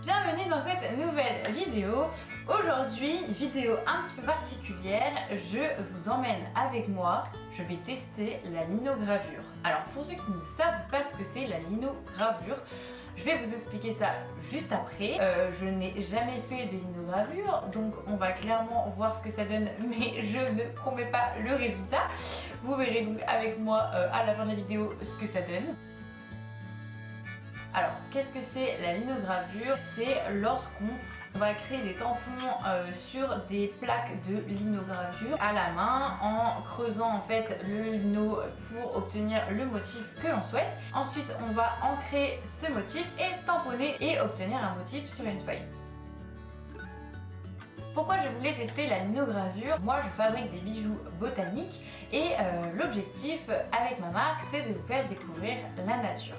Bienvenue dans cette nouvelle vidéo. Aujourd'hui, vidéo un petit peu particulière, je vous emmène avec moi, je vais tester la linogravure. Alors pour ceux qui ne savent pas ce que c'est la linogravure, je vais vous expliquer ça juste après. Je n'ai jamais fait de linogravure, donc on va clairement voir ce que ça donne, mais je ne promets pas le résultat. Vous verrez donc avec moi à la fin de la vidéo ce que ça donne. Alors, qu'est-ce que c'est la linogravure? C'est lorsqu'on va créer des tampons sur des plaques de linogravure à la main en creusant en fait le lino pour obtenir le motif que l'on souhaite. Ensuite, on va ancrer ce motif et tamponner et obtenir un motif sur une feuille. Pourquoi je voulais tester la linogravure? Moi, je fabrique des bijoux botaniques et l'objectif avec ma marque, c'est de vous faire découvrir la nature.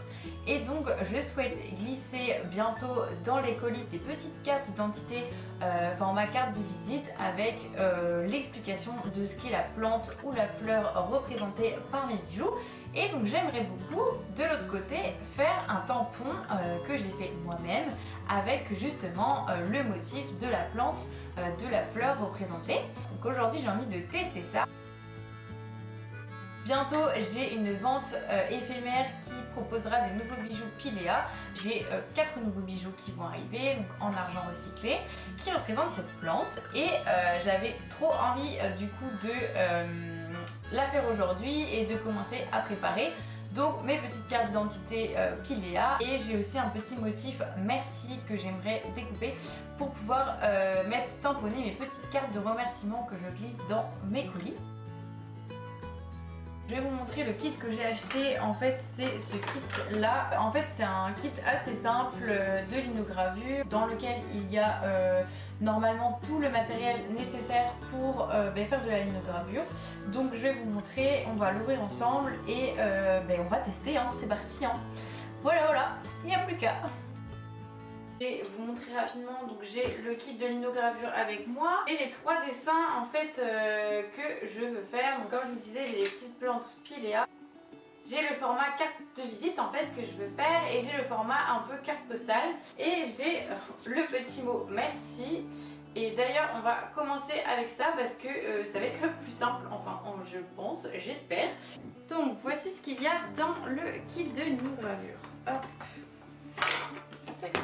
Et donc, je souhaite glisser bientôt dans les colis des petites cartes d'identité format carte de visite avec l'explication de ce qu'est la plante ou la fleur représentée par mes bijoux. Et donc j'aimerais beaucoup, de l'autre côté, faire un tampon que j'ai fait moi-même avec justement le motif de la plante, de la fleur représentée. Donc aujourd'hui j'ai envie de tester ça. Bientôt j'ai une vente éphémère qui proposera des nouveaux bijoux Pilea. J'ai 4 nouveaux bijoux qui vont arriver, donc en argent recyclé, qui représentent cette plante. Et j'avais trop envie du coup de la faire aujourd'hui et de commencer à préparer donc mes petites cartes d'identité Pilea, et j'ai aussi un petit motif merci que j'aimerais découper pour pouvoir tamponner mes petites cartes de remerciement que je glisse dans mes colis. Je vais vous montrer le kit que j'ai acheté. En fait, c'est ce kit là. En fait, c'est un kit assez simple de linogravure dans lequel il y a normalement tout le matériel nécessaire pour faire de la linogravure. Donc je vais vous montrer, on va l'ouvrir ensemble et on va tester, hein. C'est parti, hein. Voilà, il n'y a plus qu'à. Je vais vous montrer rapidement, donc j'ai le kit de linogravure avec moi et les 3 dessins en fait que je veux faire. Donc comme je vous disais, j'ai les petites plantes Pilea. J'ai le format carte de visite en fait que je veux faire et j'ai le format un peu carte postale et j'ai le petit mot merci. Et d'ailleurs on va commencer avec ça parce que ça va être le plus simple, enfin je pense, j'espère. Donc voici ce qu'il y a dans le kit de linogravure. Hop. Tac.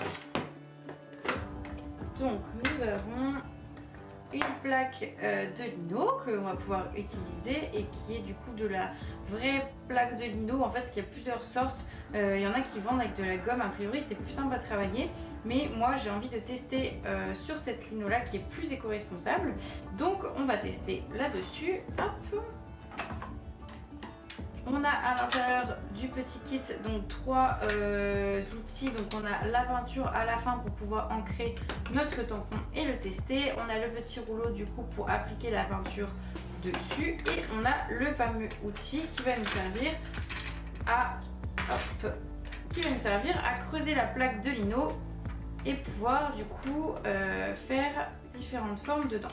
Donc nous avons une plaque de lino que l'on va pouvoir utiliser et qui est du coup de la vraie plaque de lino. En fait, parce qu'il y a plusieurs sortes. Il y en a qui vendent avec de la gomme, a priori c'est plus simple à travailler. Mais moi j'ai envie de tester sur cette lino là qui est plus éco-responsable. Donc on va tester là-dessus. Hop. On a à l'intérieur du petit kit donc 3 outils. Donc on a la peinture à la fin pour pouvoir ancrer notre tampon et le tester. On a le petit rouleau du coup pour appliquer la peinture dessus. Et on a le fameux outil qui va nous servir à, creuser la plaque de lino et pouvoir du coup faire différentes formes dedans.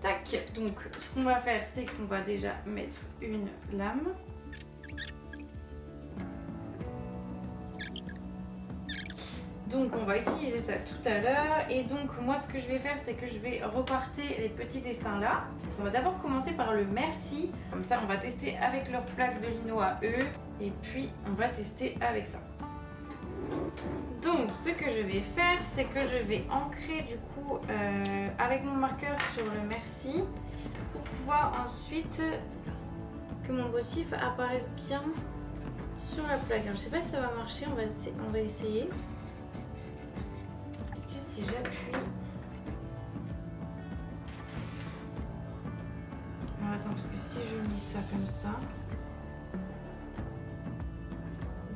Tac, donc ce qu'on va faire, c'est qu'on va déjà mettre une lame. Donc on va utiliser ça tout à l'heure. Et donc moi ce que je vais faire, c'est que je vais reparter les petits dessins là. On va d'abord commencer par le merci. Comme ça on va tester avec leur plaque de lino à eux. Et puis on va tester avec ça. Donc ce que je vais faire, c'est que je vais ancrer du coup avec mon marqueur sur le merci pour pouvoir ensuite que mon motif apparaisse bien sur la plaque. Alors, je sais pas si ça va marcher, on va essayer. Est-ce que si j'appuie... Alors attends, parce que si je lis ça comme ça,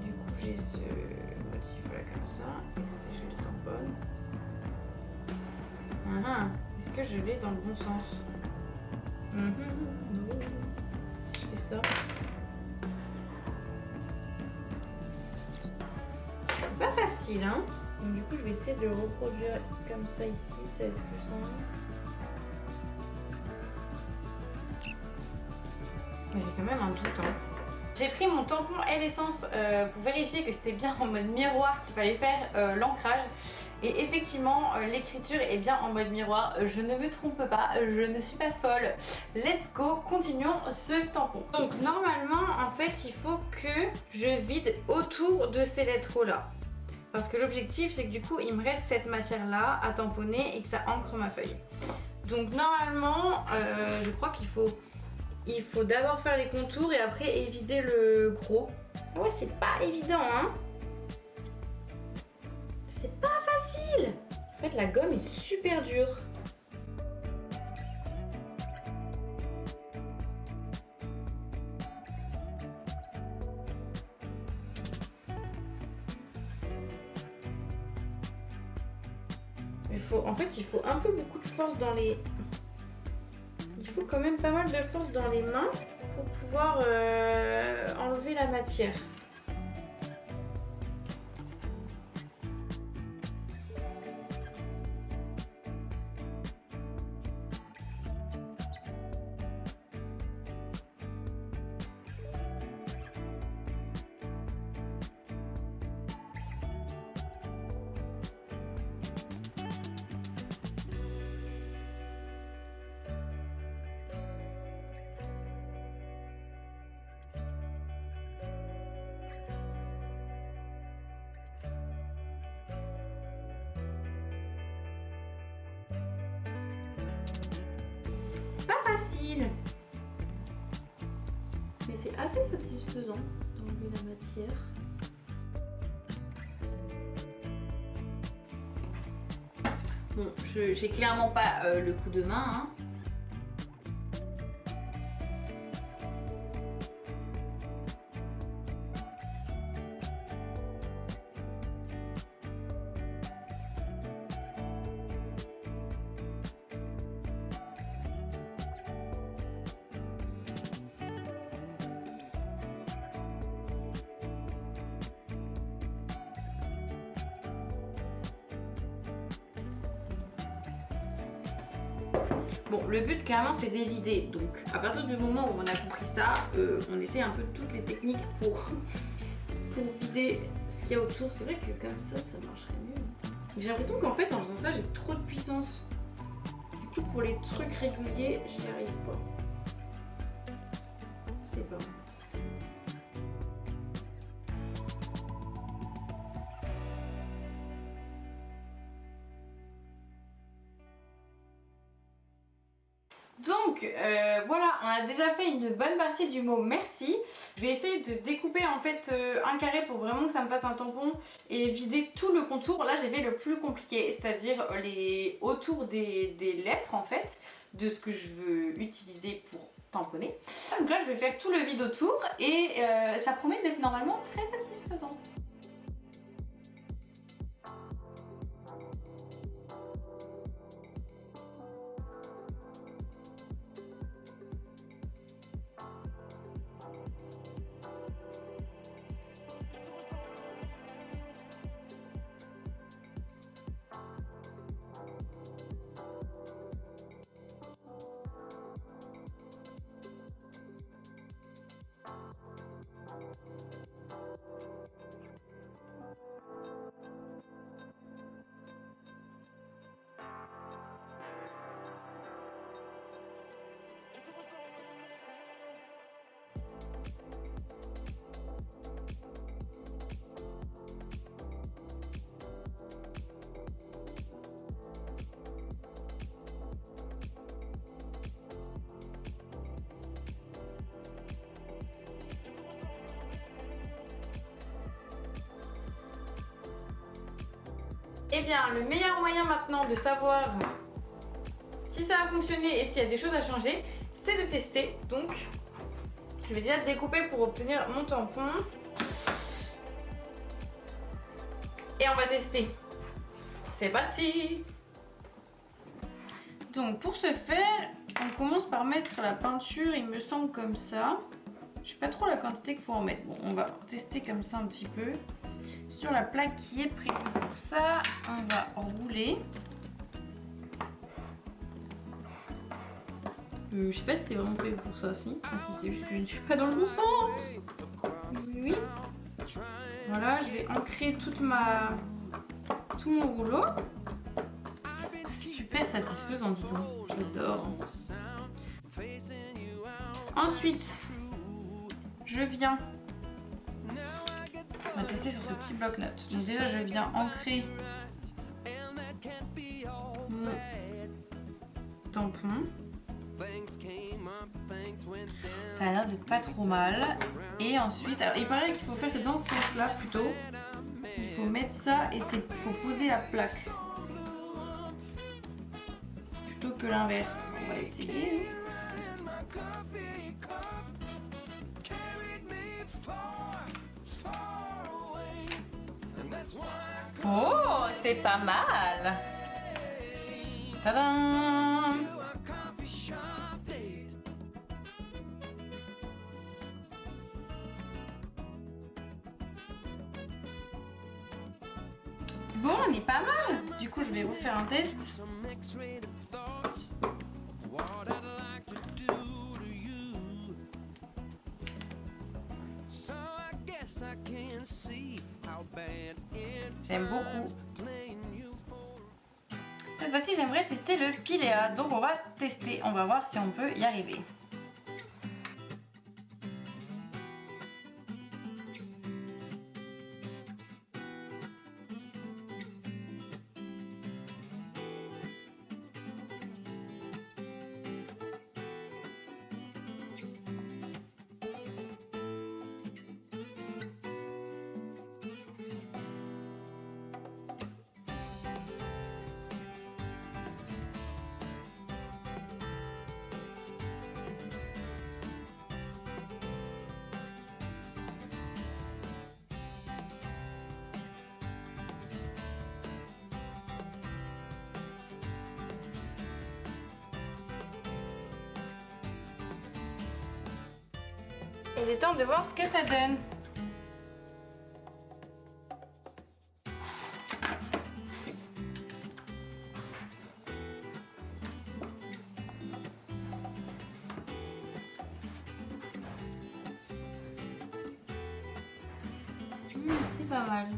du coup j'ai ce motif là comme ça, et si je le tamponne, est-ce que je l'ai dans le bon sens? Non. Si je fais ça, c'est pas facile, hein. Donc du coup je vais essayer de le reproduire comme ça ici, ça va être plus simple. Mais j'ai quand même un doute, hein. J'ai pris mon tampon et l'essence pour vérifier que c'était bien en mode miroir qu'il fallait faire l'ancrage. Et effectivement, l'écriture est bien en mode miroir, je ne me trompe pas, je ne suis pas folle. Let's go, continuons ce tampon. Donc normalement, en fait, il faut que je vide autour de ces lettres-là. Parce que l'objectif, c'est que du coup, il me reste cette matière-là à tamponner et que ça ancre ma feuille. Donc normalement, je crois qu'il faut d'abord faire les contours et après évider le gros. Ouais, c'est pas évident, hein. C'est pas facile. En fait, la gomme est super dure. En fait, il faut un peu beaucoup de force dans les... Il faut quand même pas mal de force dans les mains pour pouvoir enlever la matière. Pas facile, mais c'est assez satisfaisant d'enlever la matière. Bon, j'ai clairement pas le coup de main, hein. Bon, le but clairement c'est d'évider, donc à partir du moment où on a compris ça, on essaie un peu toutes les techniques pour vider ce qu'il y a autour. C'est vrai que comme ça marcherait mieux. J'ai l'impression qu'en fait en faisant ça j'ai trop de puissance. Du coup pour les trucs réguliers j'y arrive pas. C'est pas bon. Donc voilà, on a déjà fait une bonne partie du mot merci. Je vais essayer de découper en fait un carré pour vraiment que ça me fasse un tampon et vider tout le contour. Là j'ai fait le plus compliqué, c'est-à-dire les autour des lettres en fait, de ce que je veux utiliser pour tamponner. Donc là je vais faire tout le vide autour et ça promet d'être normalement très satisfaisant. Eh bien, le meilleur moyen maintenant de savoir si ça a fonctionné et s'il y a des choses à changer, c'est de tester. Donc, je vais déjà découper pour obtenir mon tampon. Et on va tester. C'est parti! Donc, pour ce faire, on commence par mettre la peinture, il me semble comme ça. Je sais pas trop la quantité qu'il faut en mettre. Bon, on va tester comme ça un petit peu. Sur la plaque qui est prévue pour ça, on va rouler. Je sais pas si c'est vraiment prévu pour ça, si. Ah si, c'est juste que je ne suis pas dans le bon sens. aiguille. Voilà, je vais ancrer tout mon rouleau. Super satisfaisant, dis donc. J'adore. Ensuite, je viens. On va tester sur ce petit bloc-notes. Donc déjà, je viens ancrer mon tampon. Ça a l'air d'être pas trop mal. Et ensuite, alors, il paraît qu'il faut faire que dans ce sens-là plutôt. Il faut mettre ça et il faut poser la plaque. Plutôt que l'inverse. On va essayer. Oh, c'est pas mal. Tadam! Bon, on est pas mal. Du coup, je vais refaire un test. J'aime beaucoup. Cette fois-ci, j'aimerais tester le Pilea. Donc, on va tester. On va voir si on peut y arriver. Il est temps de voir ce que ça donne. C'est pas mal.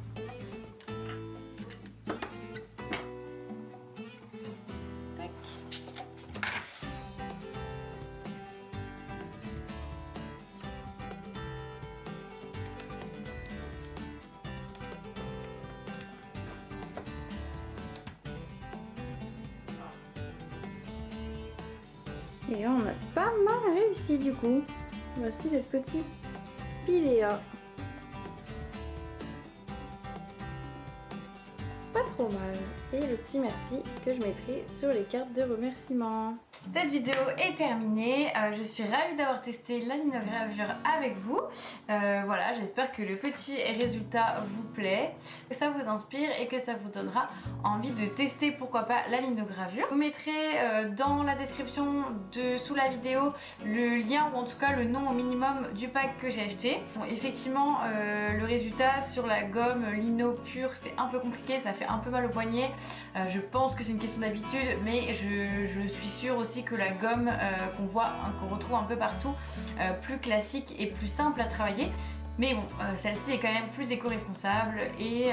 Tac. Et on a pas mal réussi du coup. Voici le petit Pilea. Pas trop mal. Et le petit merci que je mettrai sur les cartes de remerciement. Cette vidéo est terminée. Je suis ravie d'avoir testé la linogravure avec vous. Voilà, j'espère que le petit résultat vous plaît, que ça vous inspire et que ça vous donnera envie de tester pourquoi pas la linogravure. Je vous mettrai dans la description sous la vidéo le lien ou en tout cas le nom au minimum du pack que j'ai acheté. Bon, effectivement, le résultat sur la gomme lino pure c'est un peu compliqué, ça fait un peu mal au poignet. Je pense que c'est une question d'habitude, mais je suis sûre aussi que la gomme qu'on retrouve un peu partout, plus classique et plus simple à travailler. Mais bon, celle-ci est quand même plus éco-responsable et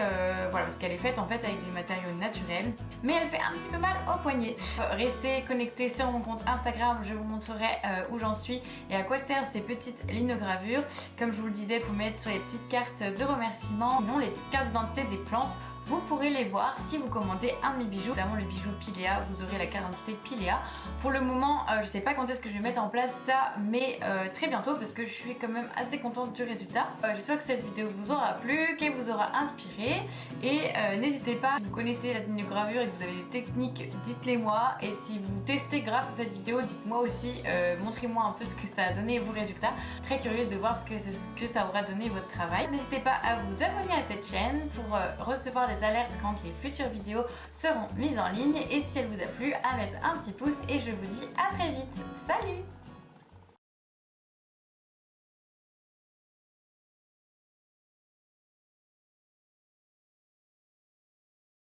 voilà, parce qu'elle est faite en fait avec des matériaux naturels. Mais elle fait un petit peu mal au poignet. Restez connectés sur mon compte Instagram, je vous montrerai où j'en suis et à quoi servent ces petites linogravures. Comme je vous le disais, pour mettre sur les petites cartes de remerciement, sinon les petites cartes d'identité des plantes. Vous pourrez les voir si vous commandez un de mes bijoux, notamment le bijou Pilea, vous aurez la carte d'identité Pilea. Pour le moment, je sais pas quand est-ce que je vais mettre en place ça, mais très bientôt parce que je suis quand même assez contente du résultat. J'espère que cette vidéo vous aura plu, qu'elle vous aura inspiré et n'hésitez pas, si vous connaissez la linogravure et que vous avez des techniques, dites-les moi. Et si vous testez grâce à cette vidéo, dites-moi aussi, montrez-moi un peu ce que ça a donné vos résultats. Très curieuse de voir ce que ça aura donné votre travail. N'hésitez pas à vous abonner à cette chaîne pour recevoir des alertes quand les futures vidéos seront mises en ligne et si elle vous a plu à mettre un petit pouce et je vous dis à très vite. Salut!